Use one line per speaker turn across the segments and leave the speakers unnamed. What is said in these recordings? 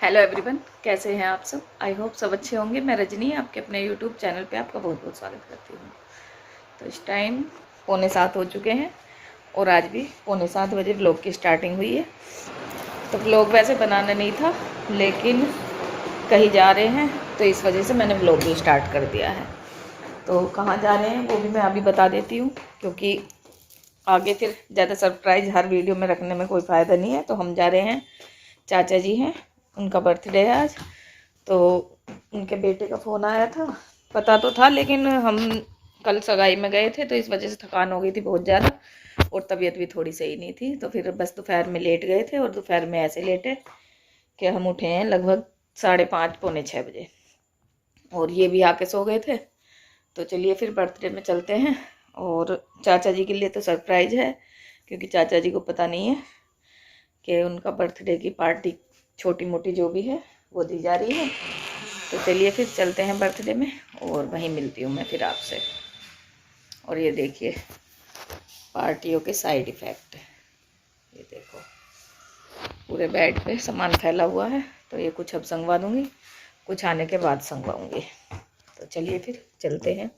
Hello everyone, कैसे हैं आप सब। आई होप सब अच्छे होंगे। मैं रजनी आपके अपने यूट्यूब चैनल पे आपका बहुत बहुत स्वागत करती हूँ। तो इस टाइम 6:45 हो चुके हैं और आज भी 6:45 बजे व्लॉग की स्टार्टिंग हुई है। तो व्लॉग वैसे बनाना नहीं था, लेकिन कहीं जा रहे हैं तो इस वजह से मैंने व्लॉग भी स्टार्ट कर दिया है। तो कहाँ जा रहे हैं वो भी मैं अभी बता देती हूँ, क्योंकि आगे फिर ज़्यादा सरप्राइज़ हर वीडियो में रखने में कोई फ़ायदा नहीं है। तो हम जा रहे हैं, चाचा जी हैं, उनका बर्थडे है आज। तो उनके बेटे का फ़ोन आया था, पता तो था, लेकिन हम कल सगाई में गए थे तो इस वजह से थकान हो गई थी बहुत ज़्यादा और तबीयत भी थोड़ी सही नहीं थी। तो फिर बस दोपहर में लेट गए थे और दोपहर में ऐसे लेटे कि हम उठे हैं लगभग 5:30 पौने 6 बजे और ये भी आके सो गए थे। तो चलिए फिर बर्थडे में चलते हैं। और चाचा जी के लिए तो सरप्राइज़ है, क्योंकि चाचा जी को पता नहीं है कि उनका बर्थडे की पार्टी छोटी मोटी जो भी है वो दी जा रही है। तो चलिए फिर चलते हैं बर्थडे में और वहीं मिलती हूँ मैं फिर आपसे। और ये देखिए पार्टियों के साइड इफ़ेक्ट, ये देखो पूरे बेड पे सामान फैला हुआ है। तो ये कुछ अब संगवा दूँगी, कुछ आने के बाद संगवाऊँगी। तो चलिए फिर चलते हैं।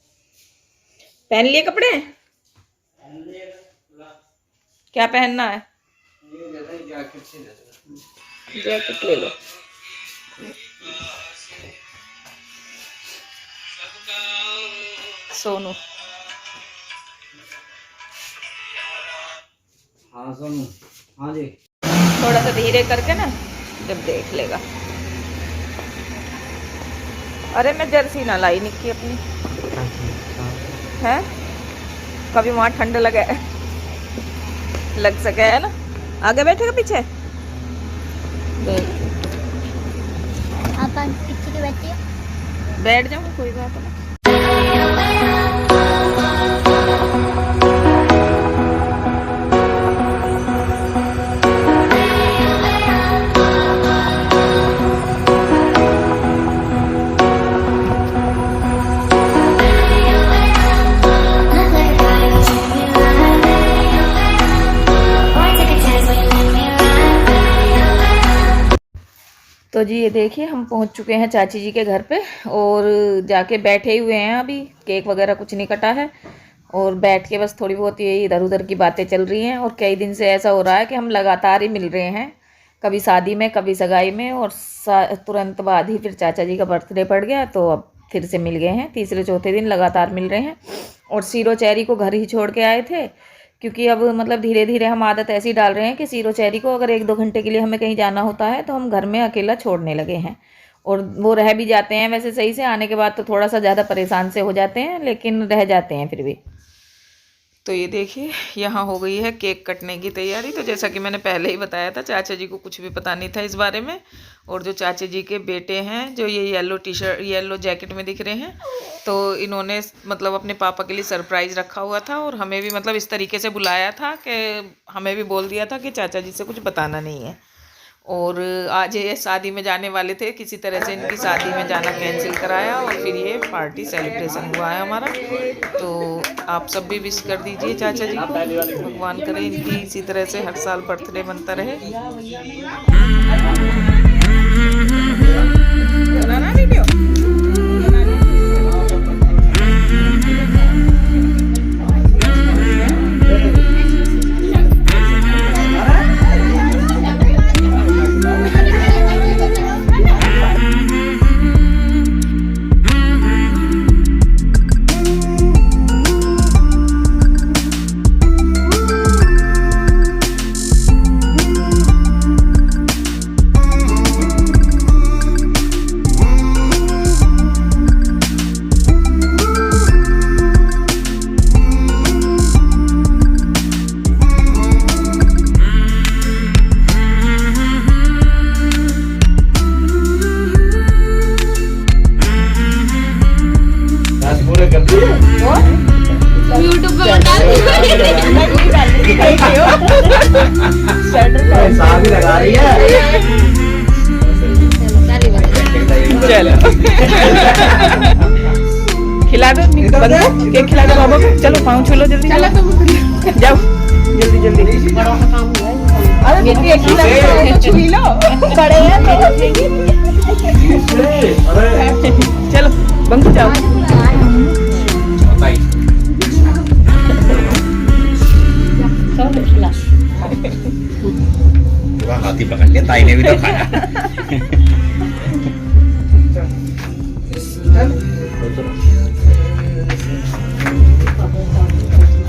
पहन लिए कपड़े, क्या पहनना है? जैकेट ले लो। सोनू,
हाँ सोनू, हाँ जी।
थोड़ा सा धीरे करके ना, जब देख लेगा। अरे मैं जर्सी ना लाई निक्की अपनी है, कभी वहाँ ठंड लग सके है ना। आगे बैठेगा पीछे देख,
आप पीछे के बैठिए,
बैठ जाऊँ कोई बात नहीं। तो जी ये देखिए हम पहुंच चुके हैं चाची जी के घर पे और जाके बैठे ही हुए हैं। अभी केक वगैरह कुछ नहीं कटा है और बैठ के बस थोड़ी बहुत ये इधर उधर की बातें चल रही हैं। और कई दिन से ऐसा हो रहा है कि हम लगातार ही मिल रहे हैं, कभी शादी में कभी सगाई में, और तुरंत बाद ही फिर चाचा जी का बर्थडे पड़ गया तो अब फिर से मिल गए हैं। तीसरे चौथे दिन लगातार मिल रहे हैं। और सीरो चेरी को घर ही छोड़ के आए थे, क्योंकि अब मतलब धीरे धीरे हम आदत ऐसी डाल रहे हैं कि सीरो चेरी को अगर 1-2 घंटे के लिए हमें कहीं जाना होता है तो हम घर में अकेला छोड़ने लगे हैं। और वो रह भी जाते हैं वैसे सही से, आने के बाद तो थोड़ा सा ज़्यादा परेशान से हो जाते हैं, लेकिन रह जाते हैं फिर भी। तो ये देखिए यहाँ हो गई है केक कटने की तैयारी। तो जैसा कि मैंने पहले ही बताया था, चाचा जी को कुछ भी पता नहीं था इस बारे में। और जो चाचा जी के बेटे हैं, जो ये येलो टी-शर्ट येलो जैकेट में दिख रहे हैं, तो इन्होंने मतलब अपने पापा के लिए सरप्राइज़ रखा हुआ था और हमें भी मतलब इस तरीके से बुलाया था कि हमें भी बोल दिया था कि चाचा जी से कुछ बताना नहीं है। और आज ये शादी में जाने वाले थे, किसी तरह से इनकी शादी में जाना कैंसिल कराया और फिर ये पार्टी सेलिब्रेशन हुआ है हमारा। तो आप सब भी विश कर दीजिए चाचा जी को, भगवान करे इनकी इसी तरह से हर साल बर्थडे बनता रहे।
शादी लगा रही है।
चलो खिला दो, केक खिला दो बाबा को। चलो पाँव छू लो जल्दी, जाओ जल्दी जल्दी। अरे केक खिला दो, छू लो। बड़े हैं तो
अरे
चलो बंकू जाओ।
पूरा हाथी पकड़ लिया, ताई ने भी तो खाया।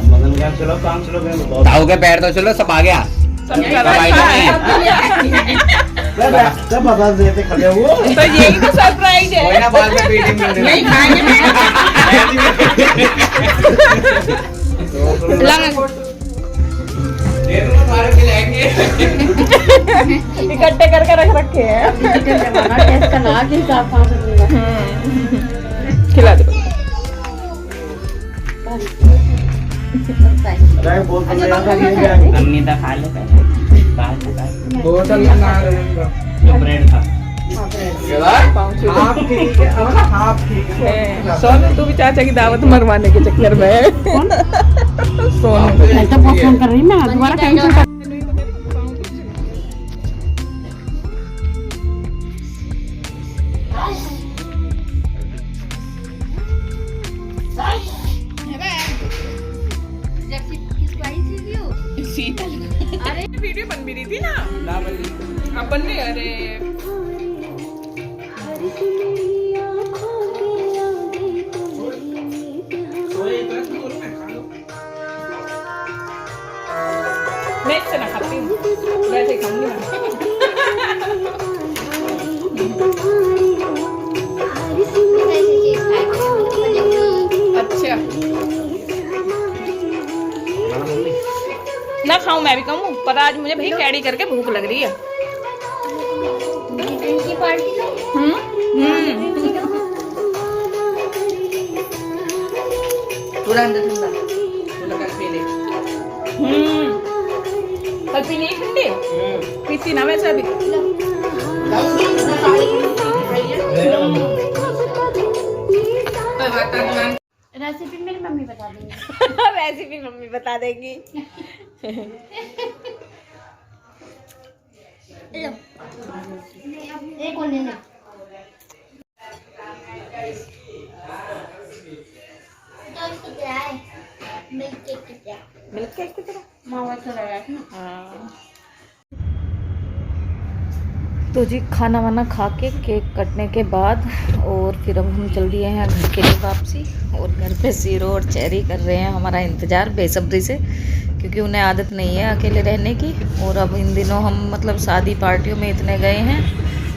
मदन क्या चलो काम चलो गए
ताऊ के पैर तो चलो, सब आ गया।
सब बता देते खड़े हुए
तो यही तो सरप्राइज है।
कोई ना, बाद में पीटी में दे
नहीं खाएंगे इकट्ठे करके रख रखे हैं। खिला दो।
अरे बहुत बढ़िया
अन्नी तो खा ले पहले।
बोतल
जो ब्रेड था।
हाफ ठीक है, हाफ ठीक है।
सोनू तू भी चाचा की दावत मरवाने के चक्कर में सोनू
मैं तो बहुत फोन कर रही मैं दोबारा टेंशन कर
अरे वीडियो बन भी रही थी ना, अब बन रही। अरे मैं इससे ना खाती हूँ, वैसे ही खाऊंगी मैं। अच्छा ना खाऊं मैं भी खाऊं, पर आज मुझे भाई कैडी करके भूख लग रही है।
पूरा अंदर ठंडा पूरा कर पी ले।
कल पीनी है ठंडी पीती ना वैसे अभी।
रेसिपी मेरी मम्मी बता देंगी।
रेसिपी मम्मी बता देगी।
लो एक और ले ले। मिल्क केक की तरह।
मिल्क केक की तरह
मावा तो लगा है ना।
हाँ। तो जी खाना वाना खा के केक कटने के बाद और फिर अब हम चल दिए हैं घर के लिए वापसी। और घर पे सीरो और चेरी कर रहे हैं हमारा इंतज़ार बेसब्री से, क्योंकि उन्हें आदत नहीं है अकेले रहने की। और अब इन दिनों हम मतलब शादी पार्टियों में इतने गए हैं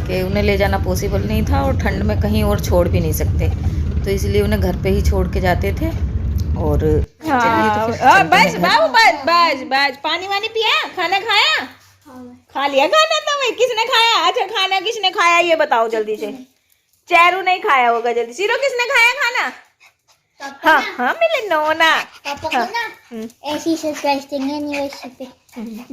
कि उन्हें ले जाना पॉसिबल नहीं था, और ठंड में कहीं और छोड़ भी नहीं सकते, तो इसलिए उन्हें घर पे ही छोड़ के जाते थे। और बस बाबू बस पानी वानी पिया, खाना खाया, खा लिया खाना तो भाई। किसने खाया? अच्छा खाना किसने खाया ये बताओ जल्दी से। चेरू नहीं खाया होगा, जल्दी सीरो किसने खाया खाना? हाँ हाँ मिले नोना।
पापा को ना ऐसी सरप्राइज देंगे एनिवर्सरी पे।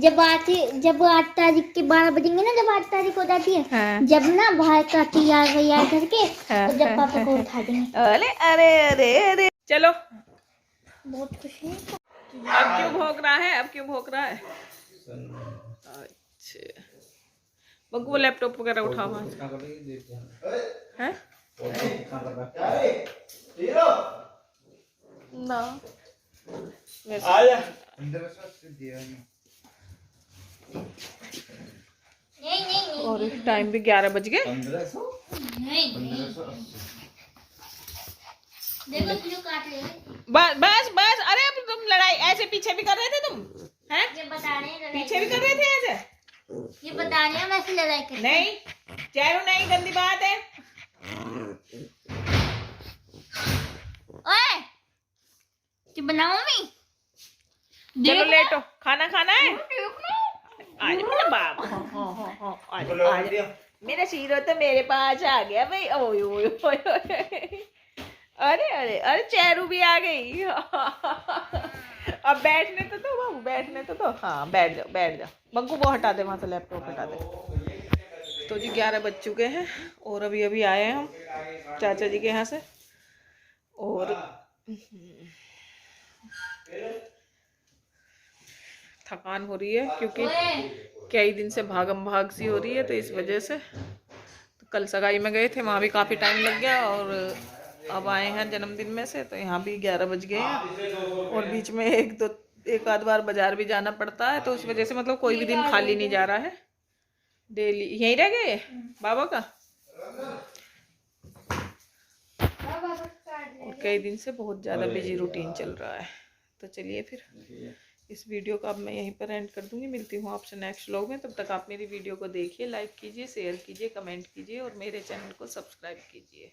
जब 8 तारीख के 12 बजेंगे ना, जब 8 तारीख हो जाती है,
हाँ।
जब ना बाहर का तैयार करके
हाँ,
तो जब पापा को उठा देंगे।
अरे अरे अरे अरे चलो।
बहुत खुशी है।
अब क्यों भौंक रहा है? अब क्यों भौंक रहा है? अच्छा बग्गू वो लैपटॉप वगैरह उठा हुआ है ना।
नहीं
और टाइम भी 11 बज गए।
देखो क्यों काट रहे हैं।
बस अरे अब तुम लड़ाई ऐसे पीछे भी कर रहे थे तुम हैं?
ये बता रहे हैं लड़ाई
पीछे भी कर रहे थे ऐसे?
ये बता रहे हैं वैसे लड़ाई कर।
नहीं चेरू नहीं, गंदी बात है।
ओए क्या बनाऊं मम्मी?
चलो लेटो, खाना खाना है। आज मेरा बाप आज मेरा शीरो तो मेरे पास आ गया भाई। ओए ओए ओए अरे अरे अरे चेरू भी आ गई। अब बैठने तो दो बाबू, बैठने तो दो। हाँ बैठ जाओ बंकू वो हटा दे वहाँ से, लैपटॉप हटा दे। तो जी 11 बज चुके हैं और अभी अभी आए हैं हम चाचा जी के यहाँ से। और थकान हो रही है क्योंकि कई दिन से भागम भाग सी हो रही है, तो इस वजह से तो कल सगाई में गए थे, वहाँ भी काफ़ी टाइम लग गया, और अब आए हैं जन्मदिन में से, तो यहाँ भी 11 बज गए हैं। और बीच में एक आध बार बाजार भी जाना पड़ता है, तो उस वजह से मतलब कोई भी दिन खाली नहीं जा रहा है। डेली यहीं रह गए बाबा का, और कई दिन से बहुत ज़्यादा बिजी रूटीन चल रहा है। तो चलिए फिर इस वीडियो को अब मैं यहीं पर एंड कर दूंगी। मिलती हूँ आपसे नेक्स्ट व्लॉग में। तब तक आप मेरी वीडियो को देखिए, लाइक कीजिए, शेयर कीजिए, कमेंट कीजिए और मेरे चैनल को सब्सक्राइब कीजिए।